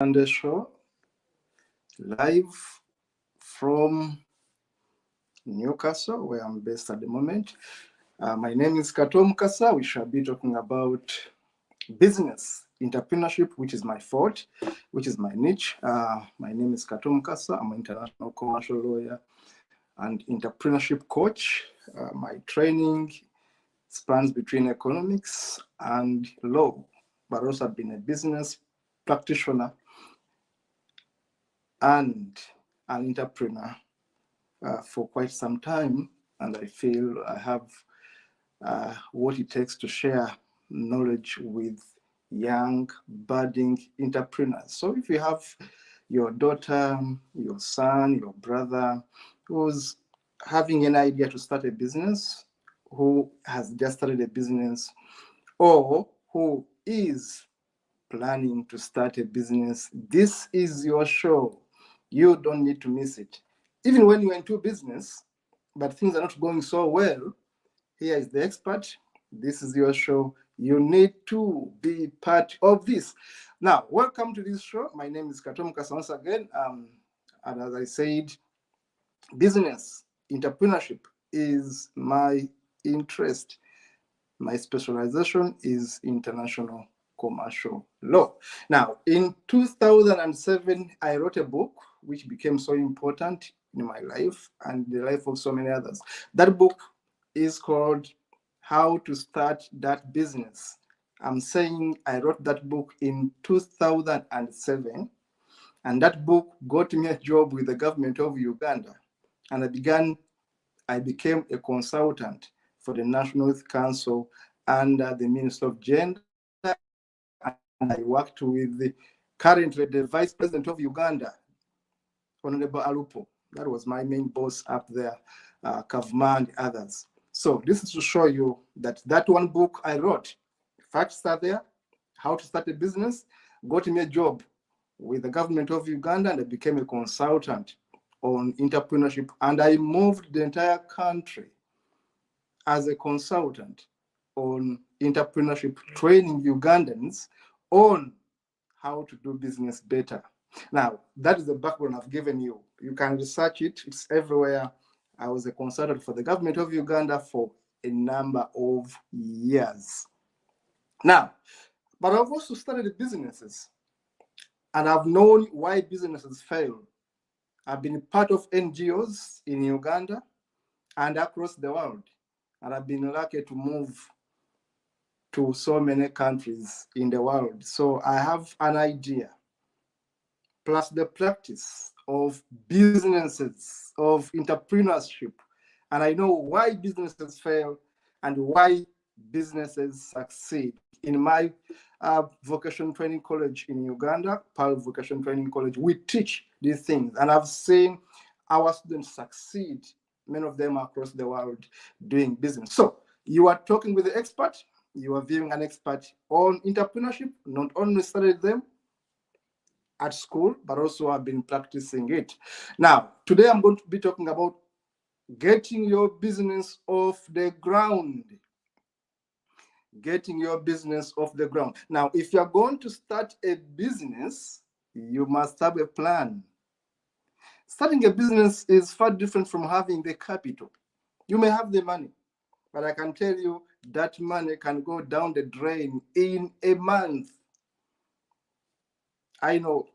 Sunday show live from Newcastle, where I'm based at the moment. My name is Kato Mukasa. We shall be talking about business, entrepreneurship, which is my forte, which is my niche. My name is Kato Mukasa. I'm an international commercial lawyer and entrepreneurship coach. My training spans between economics and law, but also I've been a business practitioner and an entrepreneur for quite some time, and I feel I have what it takes to share knowledge with young, budding entrepreneurs. So if you have your daughter, your son, your brother who's having an idea to start a business, who has just started a business, or who is planning to start a business, this is your show. You don't need to miss it. Even when you're into business, but things are not going so well, here is the expert. This is your show. You need to be part of this. Now, welcome to this show. My name is Kato Mukasa once again. And as I said, business, entrepreneurship is my interest. My specialization is international commercial law. Now, in 2007, I wrote a book which became so important in my life and the life of so many others. That book is called How to Start That Business. I'm saying I wrote that book in 2007, and that book got me a job with the government of Uganda. And I became a consultant for the National Youth Council under the Minister of Gender, and I worked with currently the Vice President of Uganda, Honorable Alupo. That was my main boss up there, Kavma and others. So this is to show you that one book I wrote, facts are there, how to start a business, got me a job with the government of Uganda, and I became a consultant on entrepreneurship, and I moved the entire country as a consultant on entrepreneurship, training Ugandans on how to do business better. Now, that is the background I've given you. You can research it, it's everywhere. I was a consultant for the government of Uganda for a number of years. Now, but I've also started businesses, and I've known why businesses fail. I've been part of NGOs in Uganda and across the world, and I've been lucky to move to so many countries in the world. So I have an idea, plus the practice of businesses, of entrepreneurship. And I know why businesses fail and why businesses succeed. In my vocation training college in Uganda, PAL Vocation Training College, we teach these things. And I've seen our students succeed, many of them across the world doing business. So you are talking with the expert, you are viewing an expert on entrepreneurship, not only studied them at school, but also I've been practicing it. Now, today I'm going to be talking about getting your business off the ground. Getting your business off the ground. Now, if you're going to start a business, you must have a plan. Starting a business is far different from having the capital. You may have the money, but I can tell you that money can go down the drain in a month. I know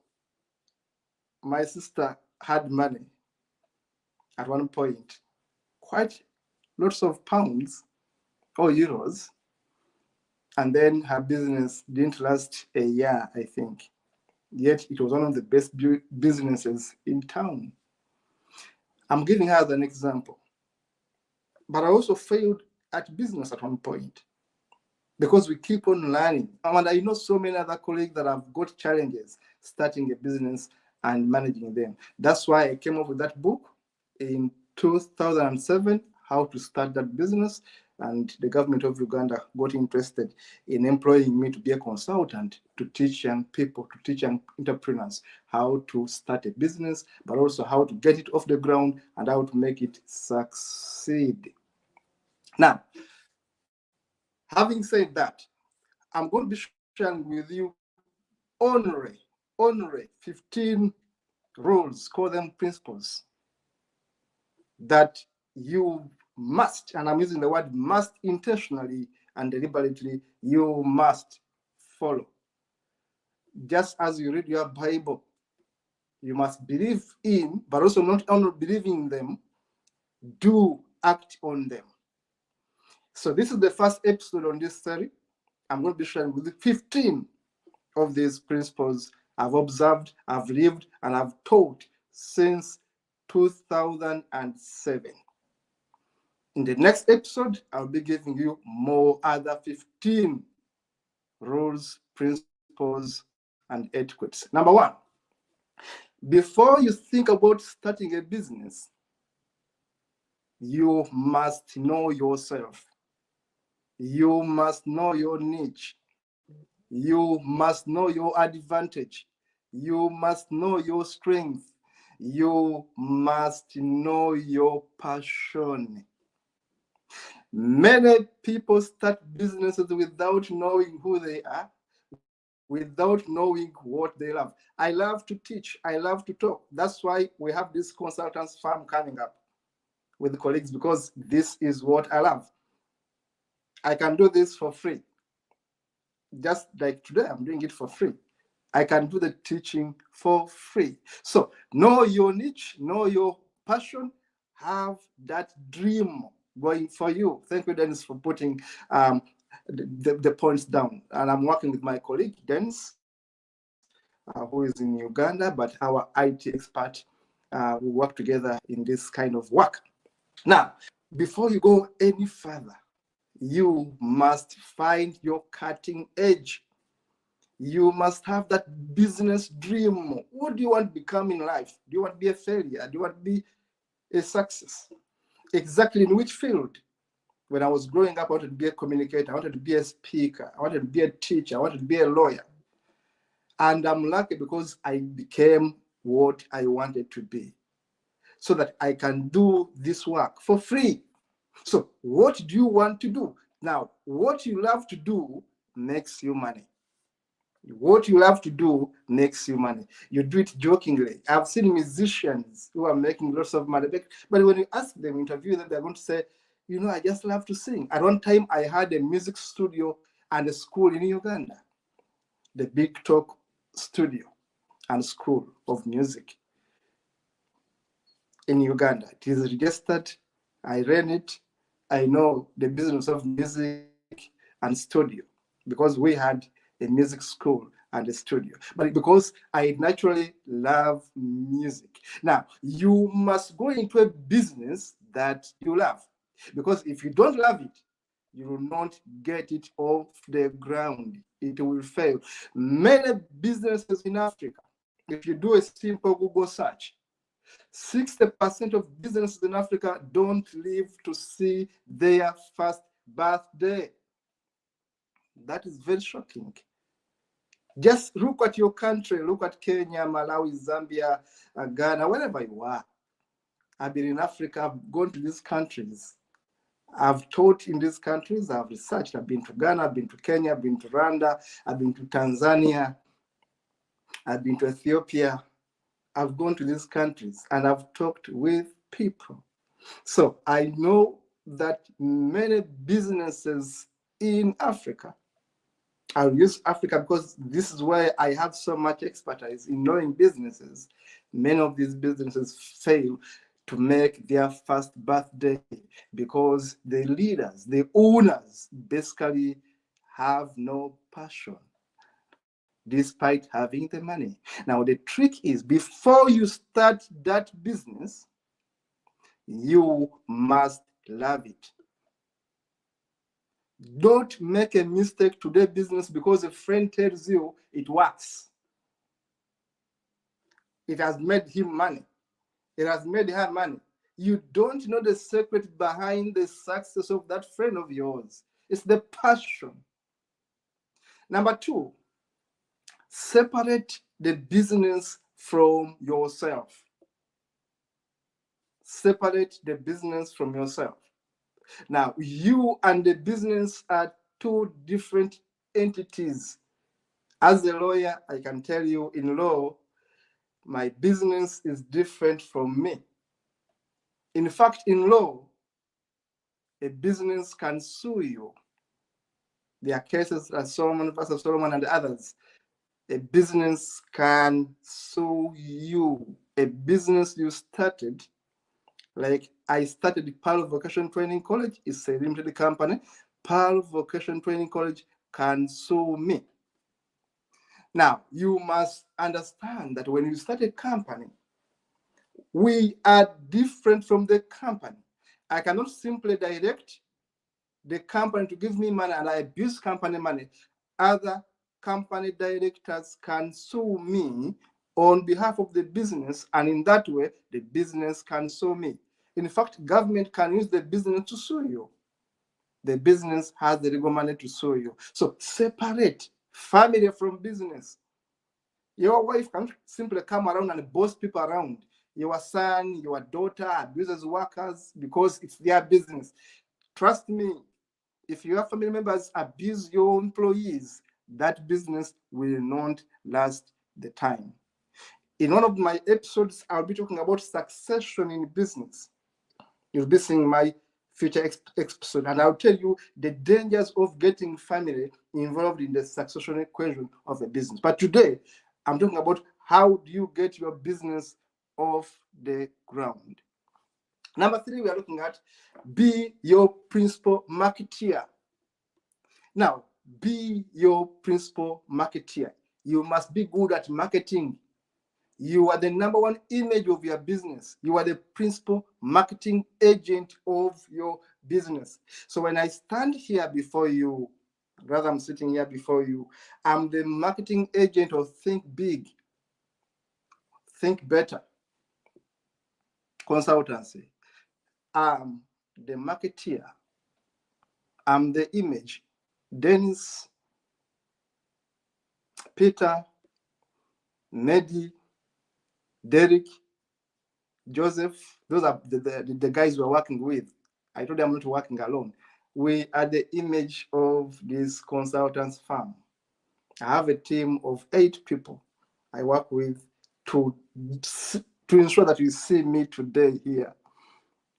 my sister had money at one point, quite lots of pounds or euros, and then her business didn't last a year, I think. Yet it was one of the best businesses in town. I'm giving her as an example. But I also failed at business at one point because we keep on learning. And I know so many other colleagues that have got challenges starting a business and managing them. That's why I came up with that book in 2007, How to Start That Business. And the government of Uganda got interested in employing me to be a consultant to teach young people, to teach young entrepreneurs how to start a business, but also how to get it off the ground and how to make it succeed. Now, having said that, I'm going to be sharing with you only only 15 rules, call them principles, that you must, and I'm using the word must intentionally and deliberately, you must follow. Just as you read your Bible, you must believe in, but also not only believing in them, do act on them. So this is the first episode on this study. I'm going to be sharing with you 15 of these principles I've observed, I've lived, and I've taught since 2007. In the next episode, I'll be giving you more other 15 rules, principles, and etiquettes. Number one, before you think about starting a business, you must know yourself. You must know your niche. You must know your advantage. You must know your strength. You must know your passion. Many people start businesses without knowing who they are, without knowing what they love. I love to teach. I love to talk. That's why we have this consultants firm coming up with colleagues, because this is what I love. I can do this for free. Just like today, I'm doing it for free. I can do the teaching for free. So know your niche, know your passion, have that dream going for you. Thank you, Dennis, for putting the points down. And I'm working with my colleague, Dennis, who is in Uganda, but our IT expert. We work together in this kind of work. Now, before you go any further, you must find your cutting edge. You must have that business dream. What do you want to become in life? Do you want to be a failure? Do you want to be a success? Exactly in which field? When I was growing up, I wanted to be a communicator. I wanted to be a speaker. I wanted to be a teacher. I wanted to be a lawyer. And I'm lucky because I became what I wanted to be, so that I can do this work for free. So what do you want to do? Now, what you love to do makes you money. What you love to do makes you money. You do it jokingly. I've seen musicians who are making lots of money, but when you ask them, interview them, they're going to say, I just love to sing. At one time, I had a music studio and a school in Uganda, the Big Talk Studio and School of Music in Uganda. It is registered. I ran it. I know the business of music and studio, because we had a music school and a studio. But because I naturally love music. Now, you must go into a business that you love, because if you don't love it, you will not get it off the ground. It will fail. Many businesses in Africa, if you do a simple Google search, 60% of businesses in Africa don't live to see their first birthday. That is very shocking. Just look at your country. Look at Kenya, Malawi, Zambia, Ghana, wherever you are. I've been in Africa. I've gone to these countries. I've taught in these countries. I've researched. I've been to Ghana. I've been to Kenya. I've been to Rwanda. I've been to Tanzania. I've been to Ethiopia. I've gone to these countries and I've talked with people. So I know that many businesses in Africa, I'll use Africa because this is where I have so much expertise in knowing businesses. Many of these businesses fail to make their first birthday because the leaders, the owners, basically have no passion despite having the money. Now, the trick is, before you start that business, you must love it. Don't make a mistake to do business because a friend tells you it works. It has made him money. It has made her money. You don't know the secret behind the success of that friend of yours. It's the passion. Number two, separate the business from yourself. Separate the business from yourself. Now, you and the business are two different entities. As a lawyer, I can tell you in law, my business is different from me. In fact, in law, a business can sue you. There are cases like Solomon versus Solomon and others. A business can sue you. A business you started, like I started Pearl Vocation Training College, it's a limited company. Pearl Vocation Training College can sue me. Now, you must understand that when you start a company, we are different from the company. I cannot simply direct the company to give me money and I abuse company money. Other company directors can sue me on behalf of the business, and in that way, the business can sue me. In fact, government can use the business to sue you. The business has the legal money to sue you. So separate family from business. Your wife can simply come around and boss people around. Your son, your daughter abuses workers because it's their business. Trust me, if your family members abuse your employees, that business will not last the time. In one of my episodes, I'll be talking about succession in business. You'll be seeing my future episode, and I'll tell you the dangers of getting family involved in the succession equation of a business. But today, I'm talking about how do you get your business off the ground. Number 3, we are looking at be your principal marketeer. Now, be your principal marketeer. You must be good at marketing. You are the number one image of your business. You are the principal marketing agent of your business. So when I stand here before you, rather I'm sitting here before you, I'm the marketing agent of Think Big, Think Better consultancy. I'm the marketeer. I'm the image. Dennis, Peter, Neddy, Derek, Joseph, those are the guys we're working with. I told them I'm not working alone. We are the image of this consultants firm. I have a team of 8 people I work with to ensure that you see me today here.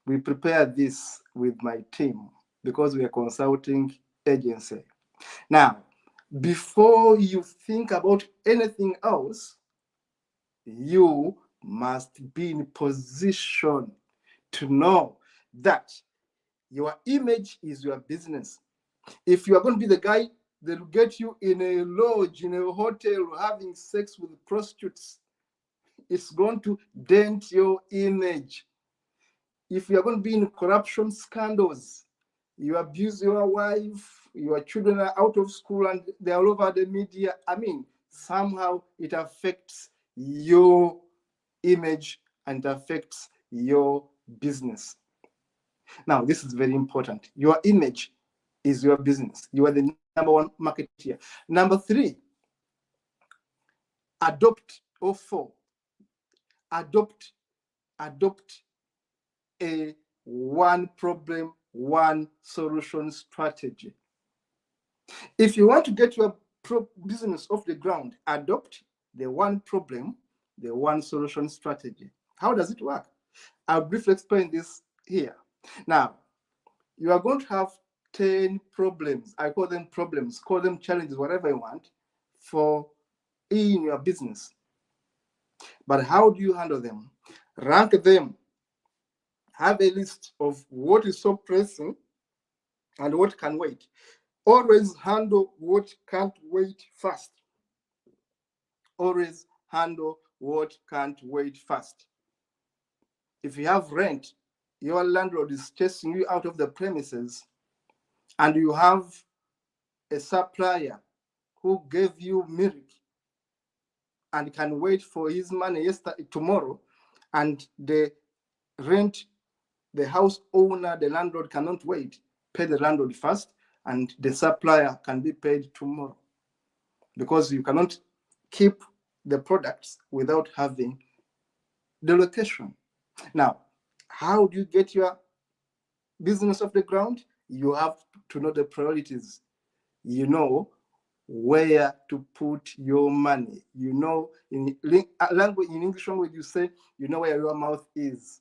We prepare this with my team because we are a consulting agency. Now, before you think about anything else, you must be in position to know that your image is your business. If you are going to be the guy that will get you in a lodge, in a hotel, having sex with prostitutes, it's going to dent your image. If you are going to be in corruption scandals, you abuse your wife, your children are out of school and they're all over the media, I mean, somehow it affects your image and affects your business. Now, this is very important. Your image is your business. You are the number one marketeer. Number 3, adopt a one problem, one solution strategy. If you want to get your business off the ground, adopt the one problem, the one solution strategy. How does it work? I'll briefly explain this here. Now, you are going to have 10 problems. I call them problems, call them challenges, whatever you want, for in your business. But how do you handle them? Rank them. Have a list of what is so pressing and what can wait. Always handle what can't wait first. Always handle what can't wait first. If you have rent, your landlord is chasing you out of the premises, and you have a supplier who gave you milk and can wait for his money tomorrow, and the house owner, the landlord cannot wait. Pay the landlord first, and the supplier can be paid tomorrow, because you cannot keep the products without having the location. Now, how do you get your business off the ground? You have to know the priorities. You know where to put your money. You know, in language, in English language, you say, you know where your mouth is.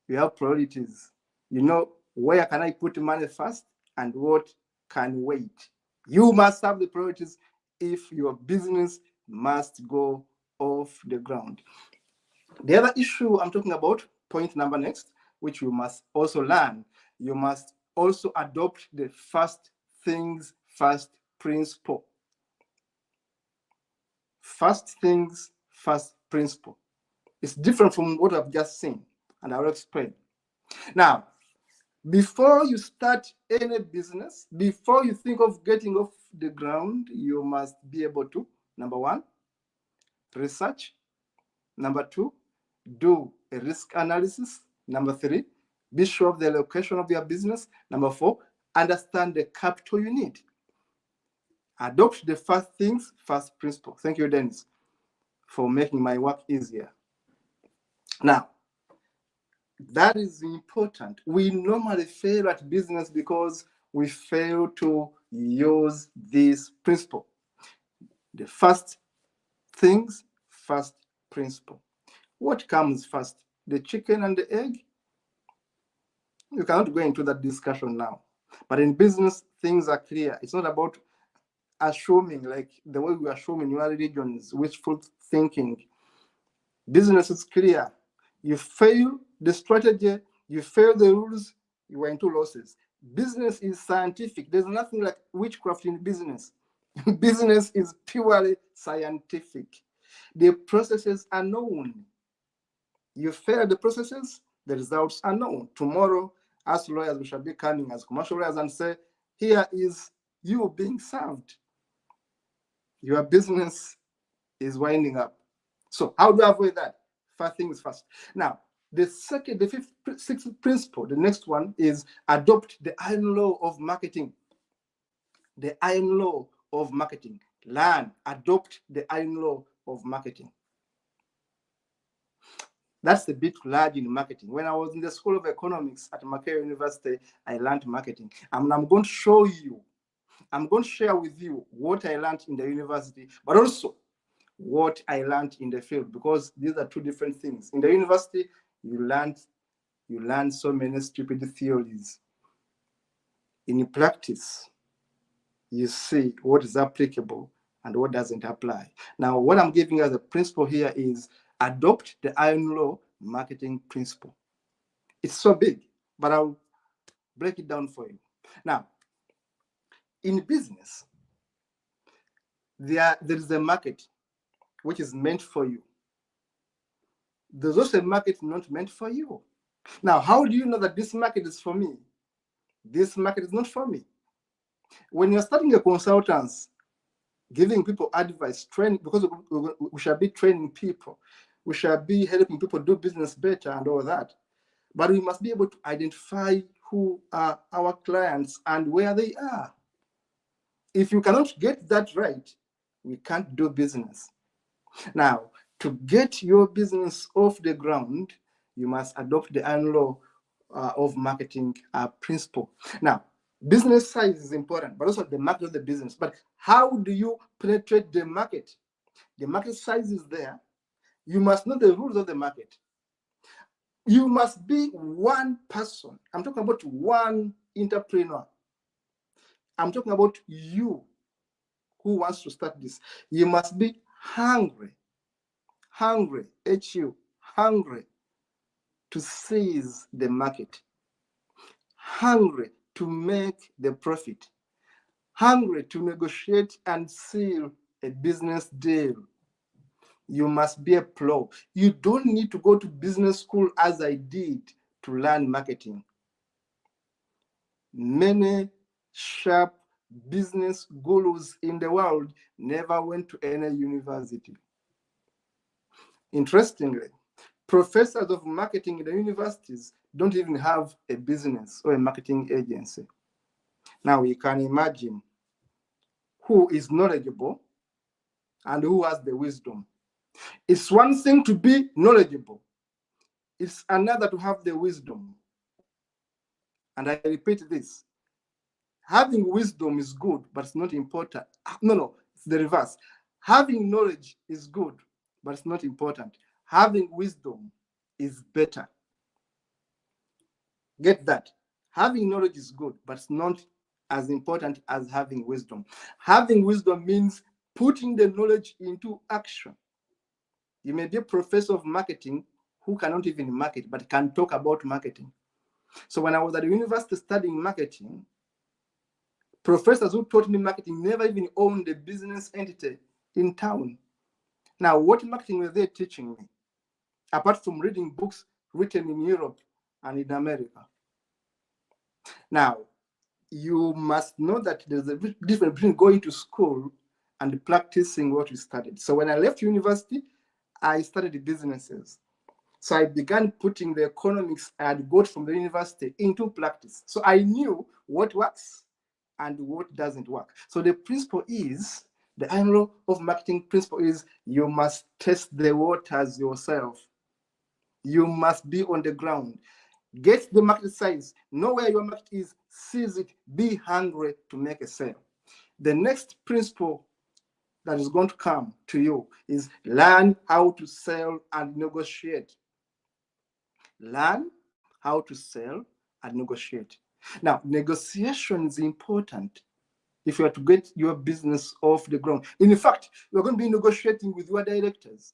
You have priorities. You know, where can I put money first and what can wait. You must have the priorities if your business must go off the ground. The other issue I'm talking about, point number next, which you must also learn, you must also adopt the first things first principle. First things first principle. It's different from what I've just seen, and I'll explain. Now, before you start any business, before you think of getting off the ground, you must be able to, number one, research. Number two, do a risk analysis. Number three, be sure of the location of your business. Number four, understand the capital you need. Adopt the first things first principle. Thank you, Dennis, for making my work easier. Now, that is important. We normally fail at business because we fail to use this principle. The first things first principle. What comes first, the chicken and the egg? You cannot go into that discussion now. But in business, things are clear. It's not about assuming, like the way we assume in your religions, wishful thinking. Business is clear. You fail the strategy, you fail the rules, you are into losses. Business is scientific. There's nothing like witchcraft in business. Business is purely scientific. The processes are known. You fail the processes, the results are known. Tomorrow, as lawyers, we shall be coming as commercial lawyers and say, here is you being served. Your business is winding up. So how do I avoid that? First things first. Now, the sixth principle, the next one is adopt the iron law of marketing. The iron law of marketing. Learn, adopt the iron law of marketing. That's a bit large in marketing. When I was in the School of Economics at Makerere University, I learned marketing. And I'm going to show you, I'm going to share with you what I learned in the university, but also what I learned in the field, because these are two different things. In the university, you learn so many stupid theories. In practice, you see what is applicable and what doesn't apply. Now, what I'm giving as a principle here is adopt the iron law marketing principle. It's so big, but I'll break it down for you. Now, in business, there is a market which is meant for you. There's also a market not meant for you. Now, how do you know that this market is for me? This market is not for me. When you're starting a consultants, giving people advice, training, because we shall be training people, we shall be helping people do business better and all that. But we must be able to identify who are our clients and where they are. If you cannot get that right, we can't do business. Now, to get your business off the ground, you must adopt the iron law of marketing principle. Now, business size is important, but also the market of the business. But how do you penetrate the market? The market size is there. You must know the rules of the market. You must be one person. I'm talking about one entrepreneur. I'm talking about you who wants to start this. You must be hungry, H-U, hungry to seize the market, hungry to make the profit, hungry to negotiate and seal a business deal. You must be a pro. You don't need to go to business school as I did to learn marketing. Many sharp business gurus in the world never went to any university. Interestingly, professors of marketing in the universities don't even have a business or a marketing agency. Now you can imagine who is knowledgeable and who has the wisdom. It's one thing to be knowledgeable. It's another to have the wisdom. And I repeat this. having wisdom is good, but it's not important. No, it's the reverse. Having knowledge is good, but it's not important. Having wisdom is better. Get that? Having knowledge is good, but it's not as important as having wisdom. Having wisdom means putting the knowledge into action. You may be a professor of marketing who cannot even market, but can talk about marketing. So when I was at the university studying marketing, professors who taught me marketing never even owned a business entity in town. Now, what marketing were they teaching me? Apart from reading books written in Europe and in America. Now, you must know that there's a difference between going to school and practicing what you studied. So when I left university, I studied businesses. So I began putting the economics I had got from the university into practice. So I knew what works and what doesn't work. So the principle is, the iron law of marketing principle is, you must test the waters yourself. You must be on the ground. Get the market size, know where your market is, seize it, be hungry to make a sale. The next principle that is going to come to you is learn how to sell and negotiate. Learn how to sell and negotiate. Now, negotiation is important if you are to get your business off the ground. In fact, you're going to be negotiating with your directors,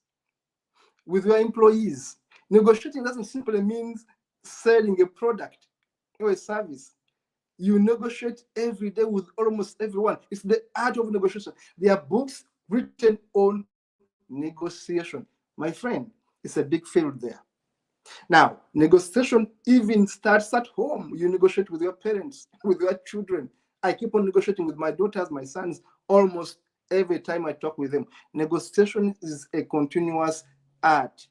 with your employees. Negotiating doesn't simply mean selling a product or a service. You negotiate every day with almost everyone. It's the art of negotiation. There are books written on negotiation. My friend, it's a big field there. Now, negotiation even starts at home. You negotiate with your parents, with your children. I keep on negotiating with my daughters, my sons, almost every time I talk with them. Negotiation is a continuous art.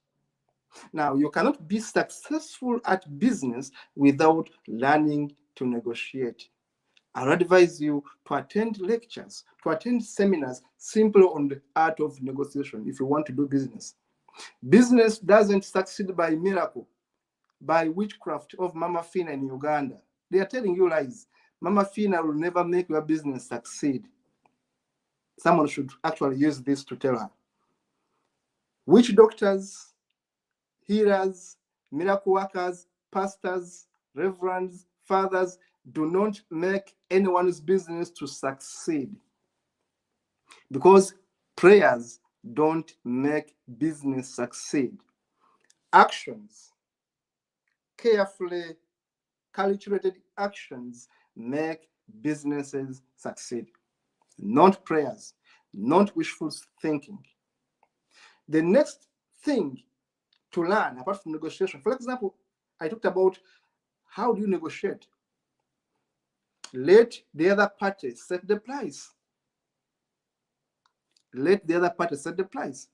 Now, you cannot be successful at business without learning to negotiate. I'll advise you to attend lectures, to attend seminars simply on the art of negotiation if you want to do business. Business doesn't succeed by miracle, by witchcraft of Mama Fina in Uganda. They are telling you lies. Mama Fina will never make your business succeed. Someone should actually use this to tell her. Witch doctors, healers, miracle workers, pastors, reverends, fathers do not make anyone's business to succeed, because prayers don't make business succeed. Actions, carefully calculated actions, make businesses succeed. Not prayers, not wishful thinking. The next thing to learn, apart from negotiation, for example, I talked about how do you negotiate? Let the other party set the price. Let the other party set the price.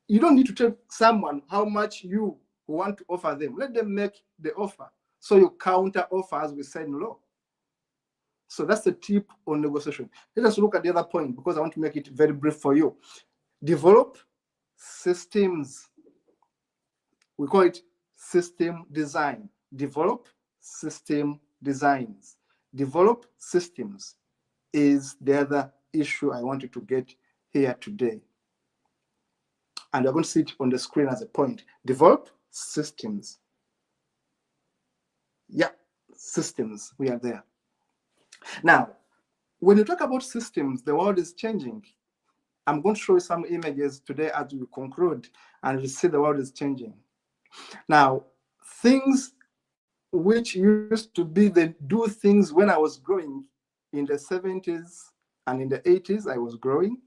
You don't need to tell someone how much you want to offer them. Let them make the offer. So you counter offer, as we said in law. So that's the tip on negotiation. Let us look at the other point, because I want to make it very brief for you. Develop systems. We call it system design. Develop system designs. Develop systems is the other issue I wanted to get here today. And we're going to see it on the screen as a point. Develop systems. Yeah, systems, we are there. Now, when you talk about systems, the world is changing. I'm going to show you some images today as we conclude, and you see the world is changing. Now, things which used to be the do things when I was growing in the 70s and in the 80s, I was growing,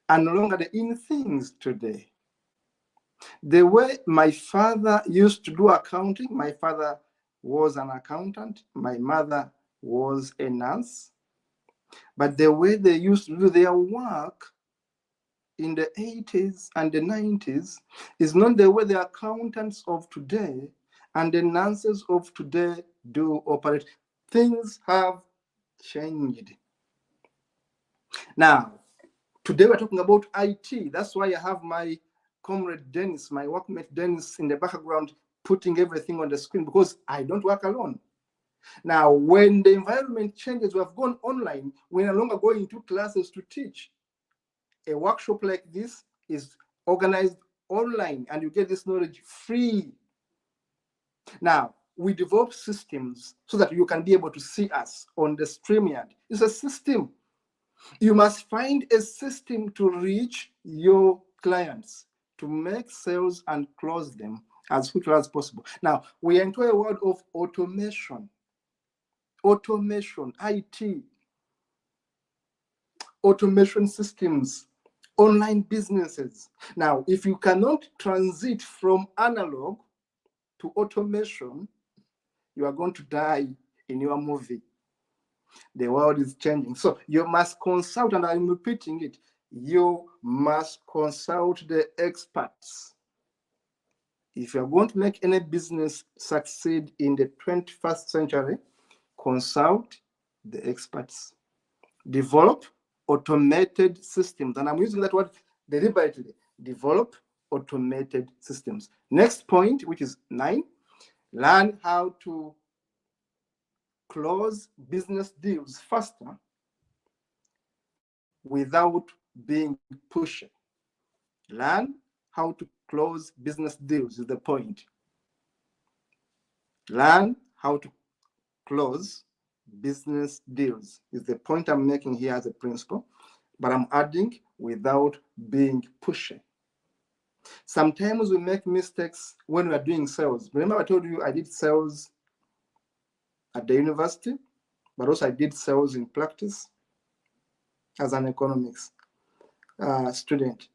are no longer the in things today. The way my father used to do accounting, my father was an accountant, my mother was a nurse, but the way they used to do their work in the 80s and the 90s is not the way the accountants of today and the nurses of today do operate. Things have changed. Now, today we're talking about IT. That's why I have my comrade Dennis, my workmate Dennis in the background, putting everything on the screen, because I don't work alone. Now, when the environment changes, we have gone online, we're no longer going to classes to teach. A workshop like this is organized online and you get this knowledge free. Now, we develop systems so that you can be able to see us on the StreamYard. It's a system. You must find a system to reach your clients, to make sales and close them as quickly as possible. Now, we enter a world of automation, IT, automation systems, online businesses. Now, if you cannot transit from analog to automation, you are going to die in your movie. The world is changing. So you must consult, and I'm repeating it, you must consult the experts. If you're going to make any business succeed in the 21st century, consult the experts. Develop automated systems. And I'm using that word deliberately. Develop automated systems. Next point, which is 9, learn how to close business deals faster without being pushy. Learn how to close business deals is the point. Learn how to close business deals is the point I'm making here as a principle, but I'm adding without being pushy. Sometimes we make mistakes when we are doing sales. Remember I told you I did sales at the university, but also I did sales in practice as an economics student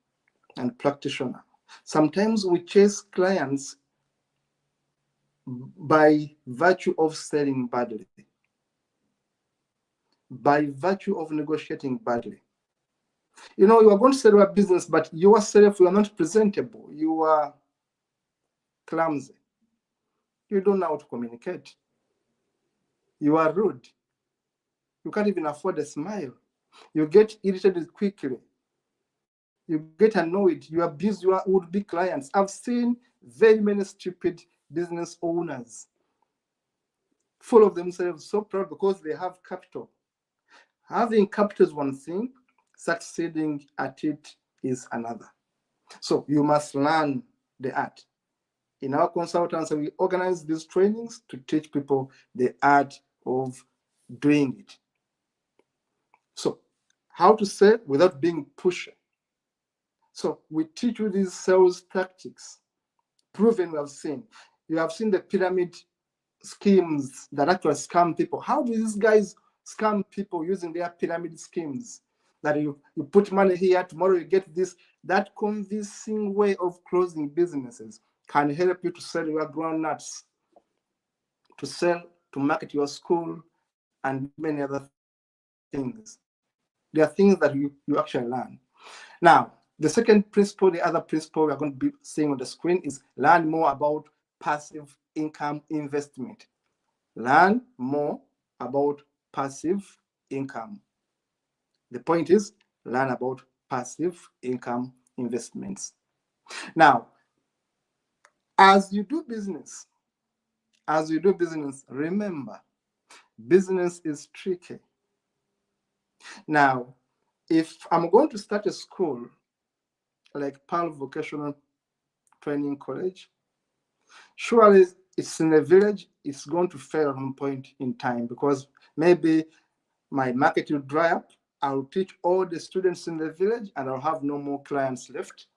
and practitioner. Sometimes we chase clients by virtue of selling badly, by virtue of negotiating badly. You know, you are going to sell a business, but yourself, you are not presentable. You are clumsy. You don't know how to communicate. You are rude. You can't even afford a smile. You get irritated quickly. You get annoyed. You abuse your would-be clients. I've seen very many stupid business owners full of themselves, so proud because they have capital. Having capital is one thing, succeeding at it is another. So you must learn the art. In our consultancy, we organize these trainings to teach people the art of doing it. So how to sell without being pushy. So we teach you these sales tactics, proven we have seen. You have seen the pyramid schemes that actually scam people. How do these guys scam people using their pyramid schemes? That you put money here, tomorrow you get this. That convincing way of closing businesses can help you to sell your groundnuts, to sell, to market your school, and many other things. There are things that you actually learn. Now, the second principle, the other principle we're going to be seeing on the screen is learn more about passive income investment. Learn more about passive income. The point is, learn about passive income investments. Now, as you do business, remember, business is tricky. Now, if I'm going to start a school like Pearl Vocational Training College, surely it's in a village, it's going to fail at one point in time because maybe my market will dry up. I'll teach all the students in the village and I'll have no more clients left.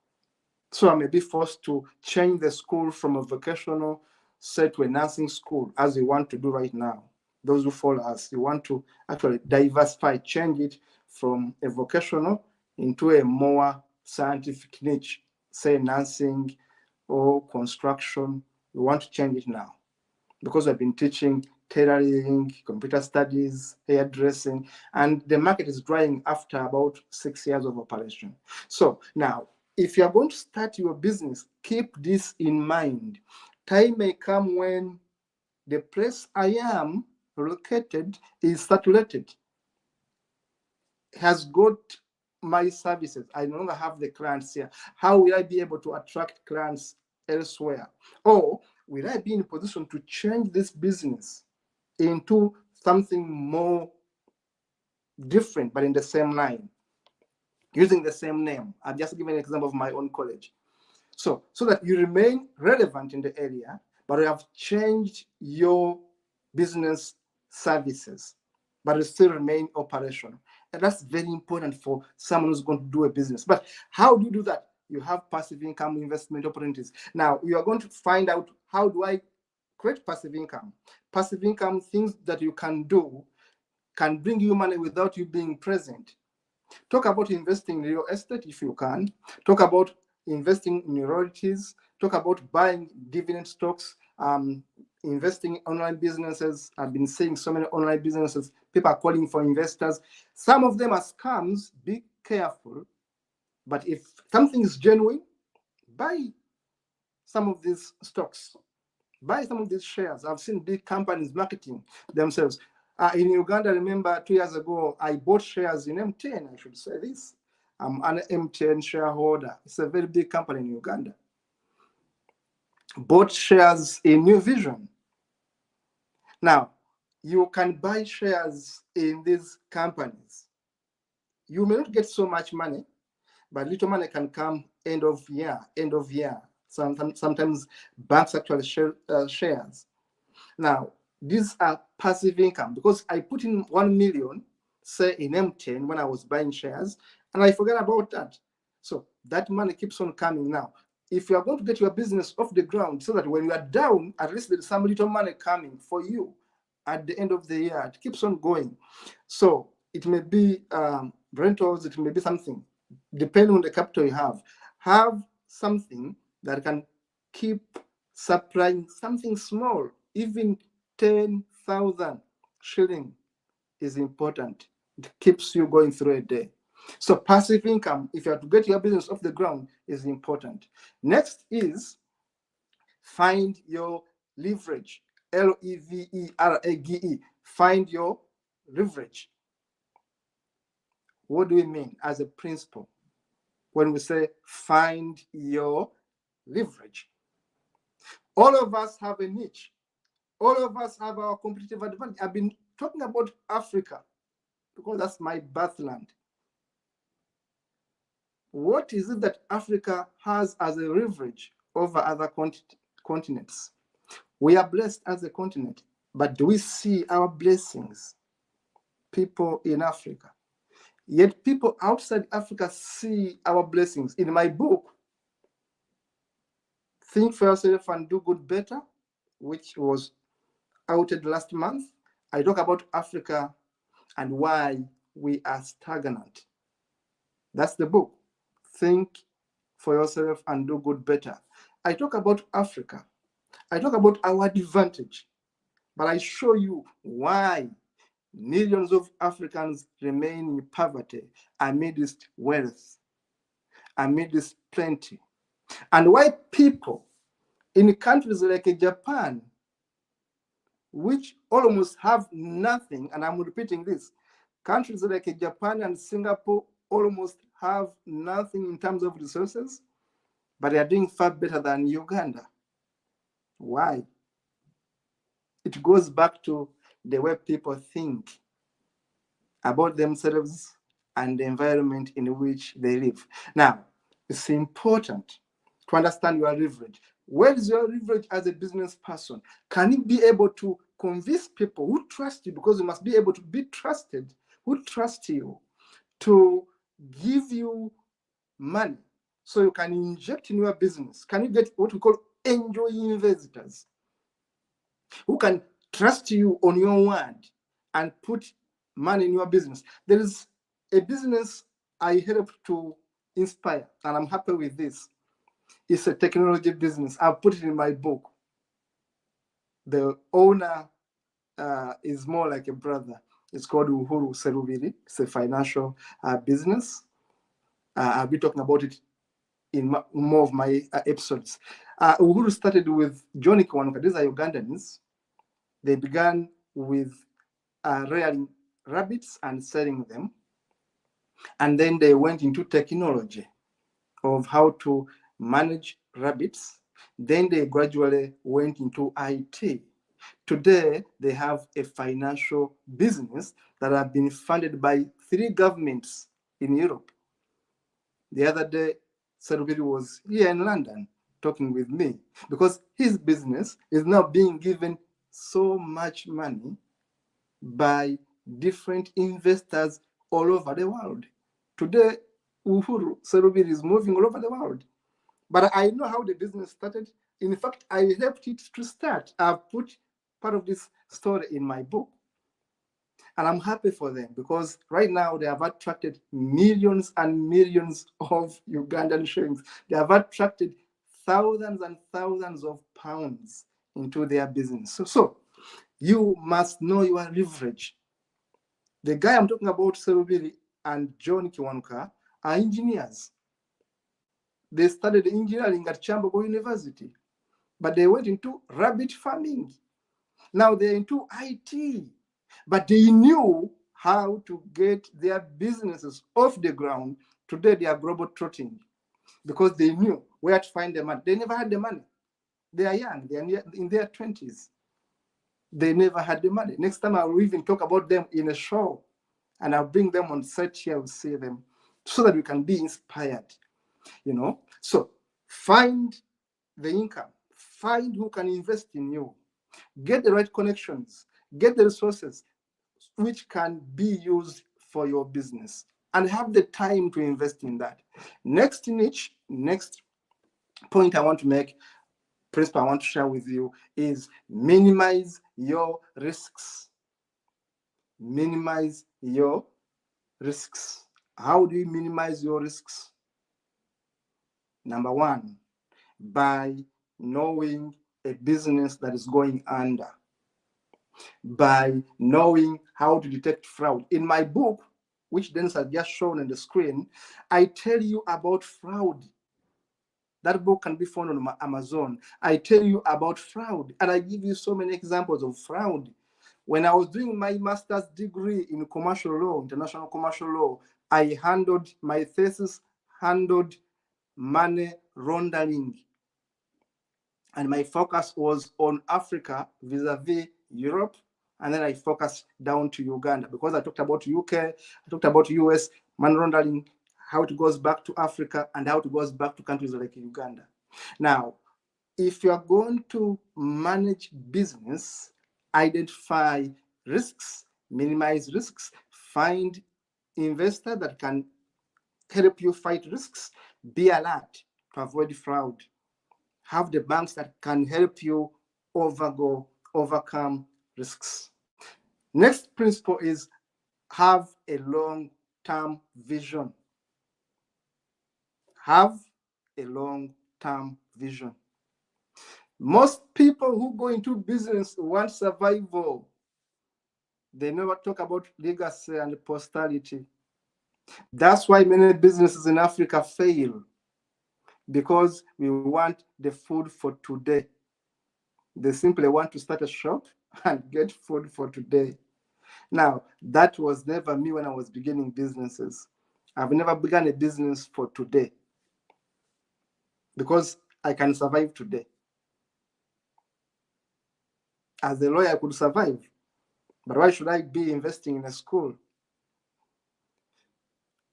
So I may be forced to change the school from a vocational set to a nursing school, as we want to do right now. Those who follow us, we want to actually diversify, change it from a vocational into a more scientific niche, say nursing or construction. We want to change it now because we've been teaching tailoring, computer studies, hairdressing, and the market is drying after about 6 years of operation. So now, if you're going to start your business, keep this in mind. Time may come when the place I am located is saturated, has got my services. I no longer have the clients here. How will I be able to attract clients elsewhere? Or will I be in a position to change this business into something more different, but in the same line, using the same name. I've just given an example of my own college. So that you remain relevant in the area, but you have changed your business services, but you still remain operational. And that's very important for someone who's going to do a business. But how do you do that? You have passive income investment opportunities. Now, you are going to find out, how do I create passive income? Passive income, things that you can do, can bring you money without you being present. Talk about investing in real estate if you can. Talk about investing in royalties. Talk about buying dividend stocks, investing in online businesses. I've been seeing so many online businesses. People are calling for investors. Some of them are scams. Be careful. But if something is genuine, buy some of these stocks. Buy some of these shares. I've seen big companies marketing themselves. In Uganda, I remember 2 years ago, I bought shares in M10. I should say this. I'm an M10 shareholder. It's a very big company in Uganda. Bought shares in New Vision. Now, you can buy shares in these companies. You may not get so much money, but little money can come end of year. Sometimes banks actually share shares. Now, these are passive income, because I put in 1 million, say in M10 when I was buying shares, and I forget about that. So that money keeps on coming. Now, if you are going to get your business off the ground, so that when you are down, at least there's some little money coming for you at the end of the year, it keeps on going. So it may be rentals, it may be something, depending on the capital you have. Have something that can keep supplying something small. Even 10,000 shilling is important. It keeps you going through a day. So passive income, if you have to get your business off the ground, is important. Next is find your leverage. Leverage. Find your leverage. What do we mean as a principle when we say find your leverage? All of us have a niche. All of us have our competitive advantage. I've been talking about Africa because that's my birthland. What is it that Africa has as a leverage over other continents? We are blessed as a continent, but do we see our blessings? People in Africa. Yet people outside Africa see our blessings. In my book, Think for Yourself and Do Good Better, which was outed last month, I talk about Africa and why we are stagnant. That's the book. Think for Yourself and Do Good Better. I talk about Africa. I talk about our advantage, but I show you why millions of Africans remain in poverty amidst wealth, amidst plenty, and why people in countries like Japan, which almost have nothing, and I'm repeating this, countries like Japan and Singapore almost have nothing in terms of resources, but they are doing far better than Uganda. Why? It goes back to the way people think about themselves and the environment in which they live. Now, it's important to understand your leverage. Where is your leverage as a business person? Can you be able to convince people who trust you, because you must be able to be trusted, who trust you, to give you money so you can inject in your business? Can you get what we call angel investors who can trust you on your word and put money in your business? There is a business I helped to inspire, and I'm happy with this. It's a technology business. I've put it in my book. The owner is more like a brother. It's called Uhuru Serubiri. It's a financial business. I'll be talking about it in more of my episodes. Uhuru started with Johnny Kiwanuka. These are Ugandans. They began with rearing rabbits and selling them. And then they went into technology of how to manage rabbits. Then they gradually went into IT Today, they have a financial business that have been funded by 3 governments in Europe. The other day, Sarubiri was here in London talking with me because his business is now being given so much money by different investors all over the world. Today, Uhuru Sarubiri is moving all over the world. But I know how the business started. In fact, I helped it to start. I've put part of this story in my book. And I'm happy for them because right now they have attracted millions and millions of Ugandan shillings. They have attracted thousands and thousands of pounds into their business. So you must know your leverage. The guy I'm talking about, Serubiri and John Kiwanuka, are engineers. They studied engineering at Chambogo University, but they went into rabbit farming. Now they're into IT, but they knew how to get their businesses off the ground. Today they are global trotting because they knew where to find the money. They never had the money. They are young. They are in their 20s. They never had the money. Next time I will even talk about them in a show, and I'll bring them on set here. We'll see them so that we can be inspired. So find the income. Find who can invest in you. Get the right connections. Get the resources which can be used for your business and have the time to invest in that. Next point I want to make, principle I want to share with you is minimize your risks. Minimize your risks. How do you minimize your risks? Number one, by knowing a business that is going under, by knowing how to detect fraud. In my book, which Dennis has just shown on the screen, I tell you about fraud. That book can be found on Amazon. I tell you about fraud, and I give you so many examples of fraud. When I was doing my master's degree in commercial law, international commercial law, my thesis handled money laundering. And my focus was on Africa vis-a-vis Europe. And then I focused down to Uganda because I talked about UK, I talked about US, money laundering, how it goes back to Africa and how it goes back to countries like Uganda. Now, if you're going to manage business, identify risks, minimize risks, find investor that can help you fight risks, be alert to avoid fraud. Have the banks that can help you overcome risks. Next principle is have a long-term vision. Have a long-term vision. Most people who go into business want survival. They never talk about legacy and posterity. That's why many businesses in Africa fail, because we want the food for today. They simply want to start a shop and get food for today. Now, that was never me when I was beginning businesses. I've never begun a business for today because I can survive today. As a lawyer, I could survive, but why should I be investing in a school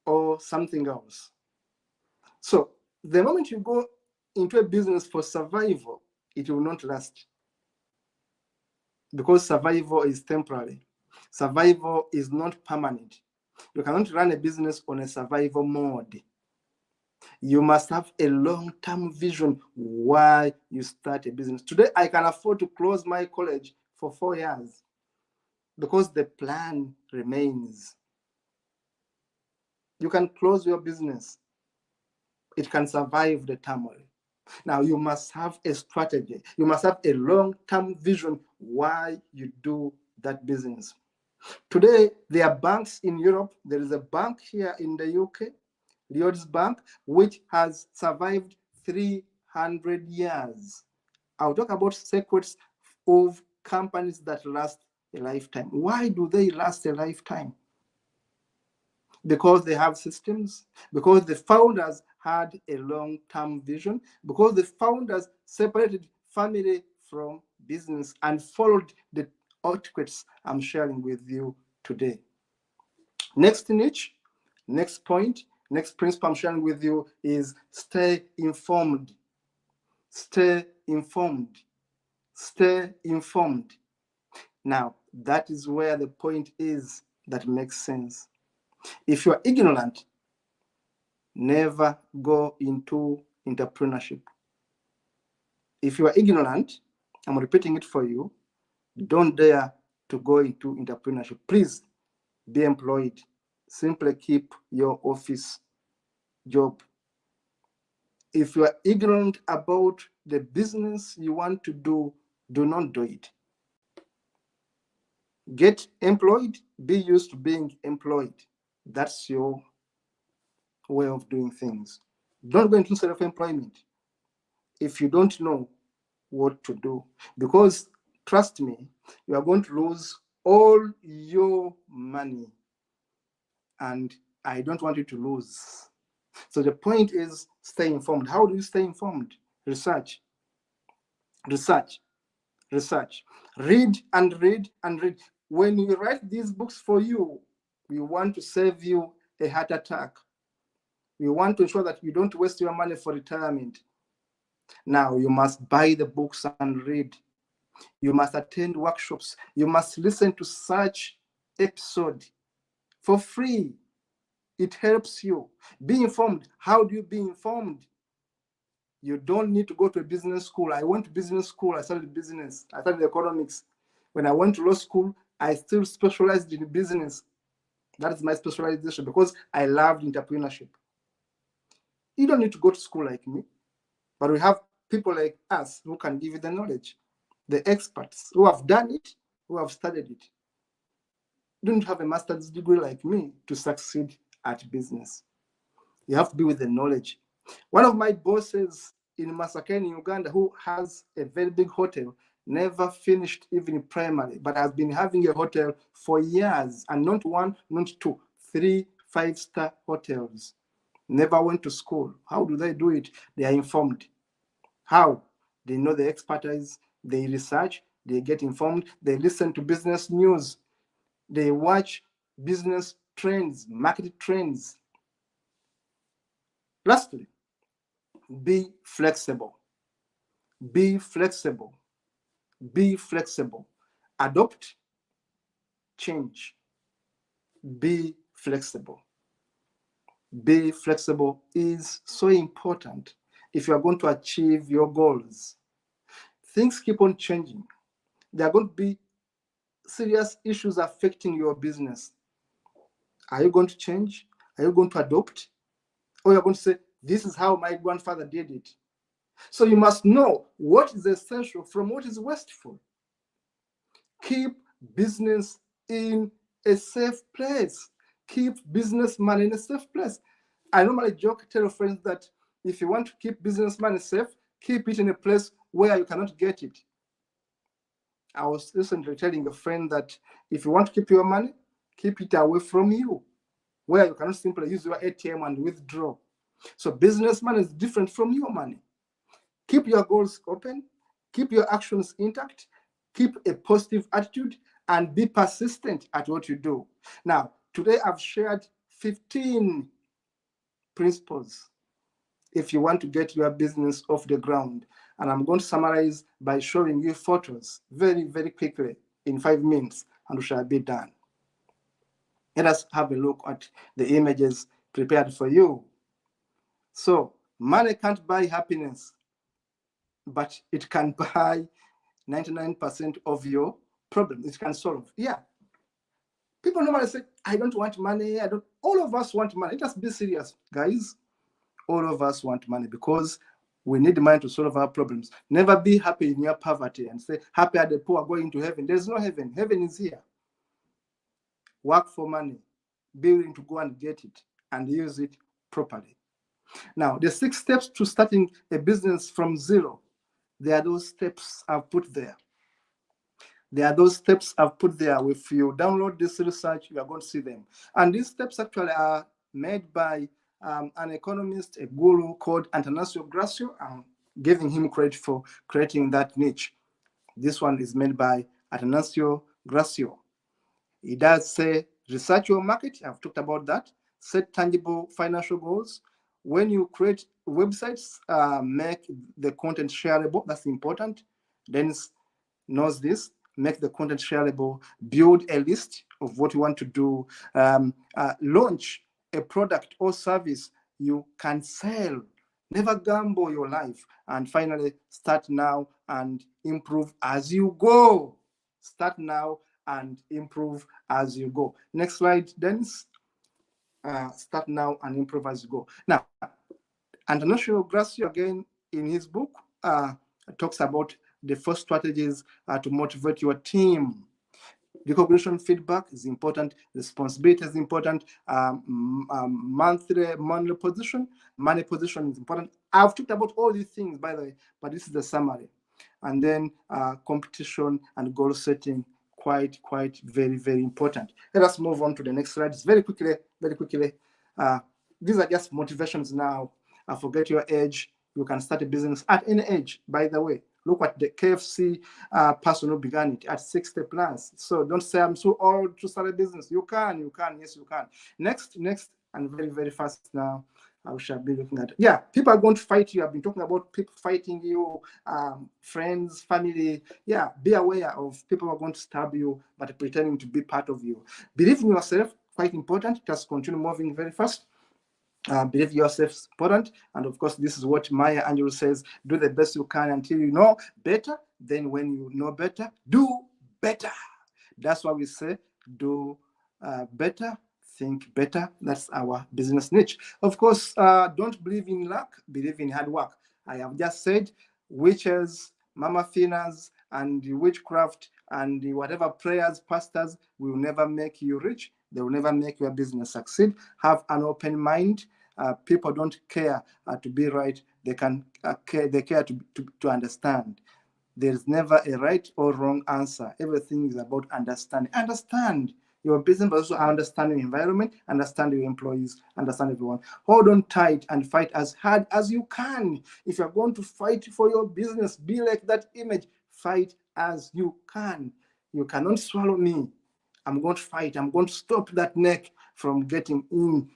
or something else? So the moment you go into a business for survival, it will not last, because survival is temporary. Survival is not permanent. You cannot run a business on a survival mode. You must have a long-term vision why you start a business. Today, I can afford to close my college for 4 years because the plan remains. You can close your business. It can survive the turmoil. Now, you must have a strategy. You must have a long-term vision why you do that business. Today, there are banks in Europe. There is a bank here in the UK, Lloyds Bank, which has survived 300 years. I'll talk about secrets of companies that last a lifetime. Why do they last a lifetime? Because they have systems, because the founders had a long-term vision, because the founders separated family from business and followed the etiquettes I'm sharing with you today. Next niche, next point, next principle I'm sharing with you is stay informed. Stay informed. Stay informed. Now, that is where the point is that makes sense. If you are ignorant, never go into entrepreneurship. If you are ignorant, I'm repeating it for you, don't dare to go into entrepreneurship. Please be employed. Simply keep your office job. If you are ignorant about the business you want to do not do it. Get employed, be used to being employed. That's your way of doing things. Don't go into self-employment if you don't know what to do, because trust me, you are going to lose all your money, and I don't want you to lose. So the point is, stay informed. How do you stay informed? Research. Read and read and read. When we write these books for you, we want to save you a heart attack. We want to ensure that you don't waste your money for retirement. Now, you must buy the books and read. You must attend workshops. You must listen to such episode for free. It helps you. Be informed. How do you be informed? You don't need to go to a business school. I went to business school. I studied business. I studied economics. When I went to law school, I still specialized in business. That is my specialization because I loved entrepreneurship. You don't need to go to school like me, but we have people like us who can give you the knowledge, the experts who have done it, who have studied it. You don't have a master's degree like me to succeed at business. You have to be with the knowledge. One of my bosses in Masakeni, Uganda, who has a very big hotel, never finished even primary, but has been having a hotel for years, and not one, not two, 3 5-star hotels. Never went to school. How do they do it? They are informed. How? They know the expertise, they research, they get informed, they listen to business news, they watch business trends, market trends. Lastly, be flexible. Be flexible. Be flexible. Adopt change. Be flexible. Be flexible is so important if you are going to achieve your goals. Things keep on changing. There are going to be serious issues affecting your business. Are you going to change? Are you going to adopt? Or you're going to say, this is how my grandfather did it. So you must know what is essential from what is wasteful. Keep business in a safe place. Keep business money in a safe place. I normally joke, tell friends that if you want to keep business money safe, keep it in a place where you cannot get it. I was recently telling a friend that if you want to keep your money, keep it away from you, where you cannot simply use your ATM and withdraw. So business money is different from your money. Keep your goals open, keep your actions intact, keep a positive attitude, and be persistent at what you do. Now, today I've shared 15 principles if you want to get your business off the ground. And I'm going to summarize by showing you photos very, very quickly in 5 minutes, and we shall be done. Let us have a look at the images prepared for you. So, money can't buy happiness, but it can buy 99% of your problems. It can solve. Yeah. People normally say, I don't want money. All of us want money. Let us be serious, guys. All of us want money because we need money to solve our problems. Never be happy in your poverty and say, happy are the poor going to heaven. There's no heaven. Heaven is here. Work for money. Be willing to go and get it and use it properly. Now, the 6 steps to starting a business from zero, there are those steps I've put there. If you download this research, you are going to see them. And these steps actually are made by an economist, a guru called Antanasio Gracio. I'm giving him credit for creating that niche. This one is made by Atanasio Gracio. It does say research your market. I've talked about that. Set tangible financial goals. When you create websites, make the content shareable. That's important. Dennis knows this. Make the content shareable. Build a list of what you want to do. Launch a product or service you can sell. Never gamble your life. And finally, start now and improve as you go. Start now and improve as you go. Next slide, Dennis. Start now and improve as you go. Now, Antonio Gracio, again, in his book, talks about the 4 strategies to motivate your team. Recognition feedback is important. Responsibility is important. Money position is important. I've talked about all these things, by the way, but this is the summary. And then competition and goal setting, quite very, very important. Let us move on to the next slide. Very quickly. These are just motivations now. Forget your age. You can start a business at any age, by the way. Look at the KFC person who began it at 60 plus. So don't say I'm so old to start a business. You can. Yes, you can. Next, and very, very fast now. I shall be looking at. Yeah, people are going to fight you. I've been talking about people fighting you, friends, family. Yeah, be aware of people who are going to stab you, but pretending to be part of you. Believe in yourself, quite important. Just continue moving very fast. Believe yourself is important. And of course, this is what Maya Angelou says: do the best you can until you know better. Then when you know better, do better. That's why we say do better, think better. That's our business niche. Of course, don't believe in luck, believe in hard work. I have just said witches, mama finas, and witchcraft and whatever prayers, pastors will never make you rich. They will never make your business succeed. Have an open mind. People don't care to be right. They care to understand. There's never a right or wrong answer. Everything is about understanding. Understand your business, but also understand your environment, understand your employees, understand everyone. Hold on tight and fight as hard as you can. If you're going to fight for your business, be like that image. Fight as you can. You cannot swallow me. I'm going to fight. I'm going to stop that neck from getting in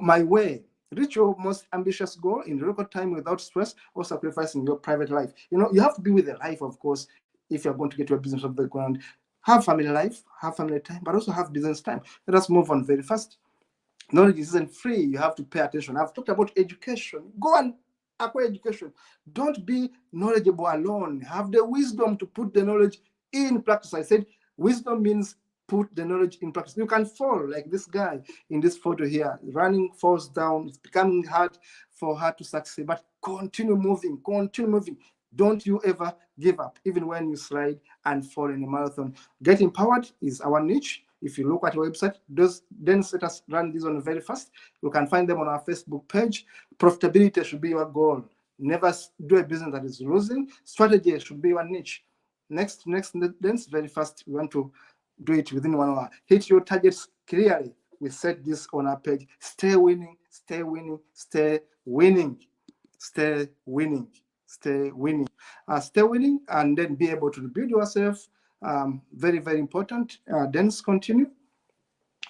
my way. Reach your most ambitious goal in record time without stress or sacrificing your private life. You have to be with the life, of course, if you're going to get your business off the ground. Have family life, have family time, but also have business time. Let us move on very fast. Knowledge isn't free. You have to pay attention. I've talked about education. Go and acquire education. Don't be knowledgeable alone. Have the wisdom to put the knowledge in practice. I said wisdom means put the knowledge in practice. You can fall like this guy in this photo here. Running, falls down. It's becoming hard for her to succeed. But continue moving. Don't you ever give up, even when you slide and fall in a marathon. Get empowered is our niche. If you look at our website, then let us run this one very fast. You can find them on our Facebook page. Profitability should be your goal. Never do a business that is losing. Strategy should be your niche. Next, then very fast. We want to do it within 1 hour. Hit your targets clearly. We set this on our page. Stay winning, stay winning, stay winning, stay winning, stay winning. Stay winning, and then be able to rebuild yourself. Very, very important. Then continue.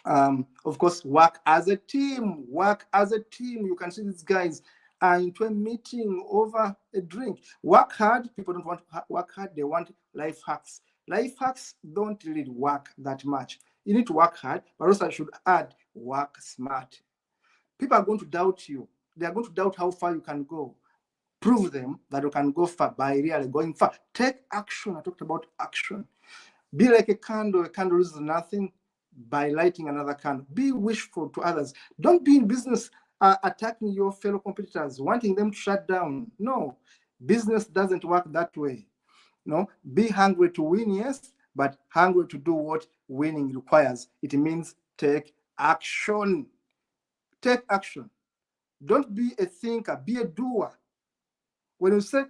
Of course, work as a team. Work as a team. You can see these guys are into a meeting over a drink. Work hard. People don't want to work hard. They want life hacks. Life hacks don't really work that much. You need to work hard, but also I should add work smart. People are going to doubt you. They are going to doubt how far you can go. Prove them that you can go far by really going far. Take action. I talked about action. Be like a candle. A candle is nothing by lighting another candle. Be wishful to others. Don't be in business attacking your fellow competitors, wanting them to shut down. No, business doesn't work that way. No, be hungry to win, yes, but hungry to do what winning requires. It means take action. Take action. Don't be a thinker, be a doer. When you say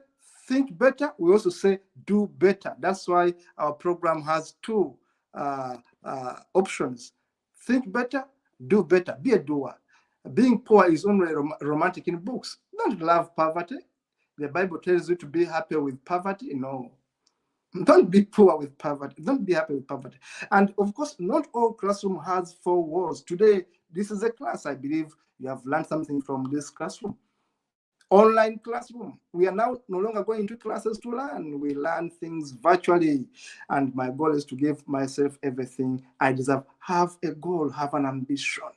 think better, we also say do better. That's why our program has 2 options. Think better, do better, be a doer. Being poor is only romantic in books. Don't love poverty. The Bible tells you to be happy with poverty. No. Don't be poor with poverty. Don't be happy with poverty. And of course, not all classroom has 4 walls. Today, this is a class. I believe you have learned something from this classroom. Online classroom. We are now no longer going to classes to learn. We learn things virtually. And my goal is to give myself everything I deserve. Have a goal, have an ambition.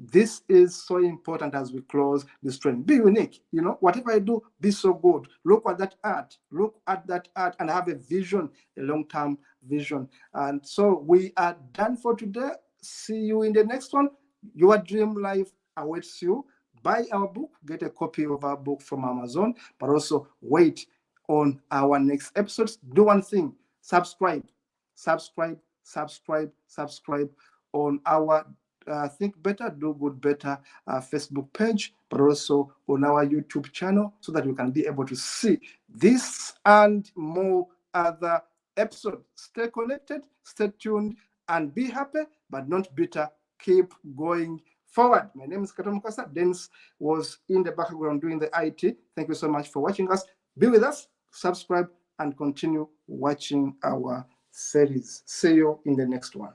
This is so important as we close this training. Be unique. Whatever I do, be so good. Look at that art. Look at that art and have a vision, a long-term vision. And so we are done for today. See you in the next one. Your dream life awaits you. Buy our book, get a copy of our book from Amazon, but also wait on our next episodes. Do one thing: subscribe on our Think Better, Do Good Better Facebook page, but also on our YouTube channel, so that you can be able to see this and more other episodes. Stay connected, stay tuned, and be happy, but not bitter. Keep going forward. My name is Kato Mukasa. Dennis was in the background doing the IT. Thank you so much for watching us. Be with us, subscribe, and continue watching our series. See you in the next one.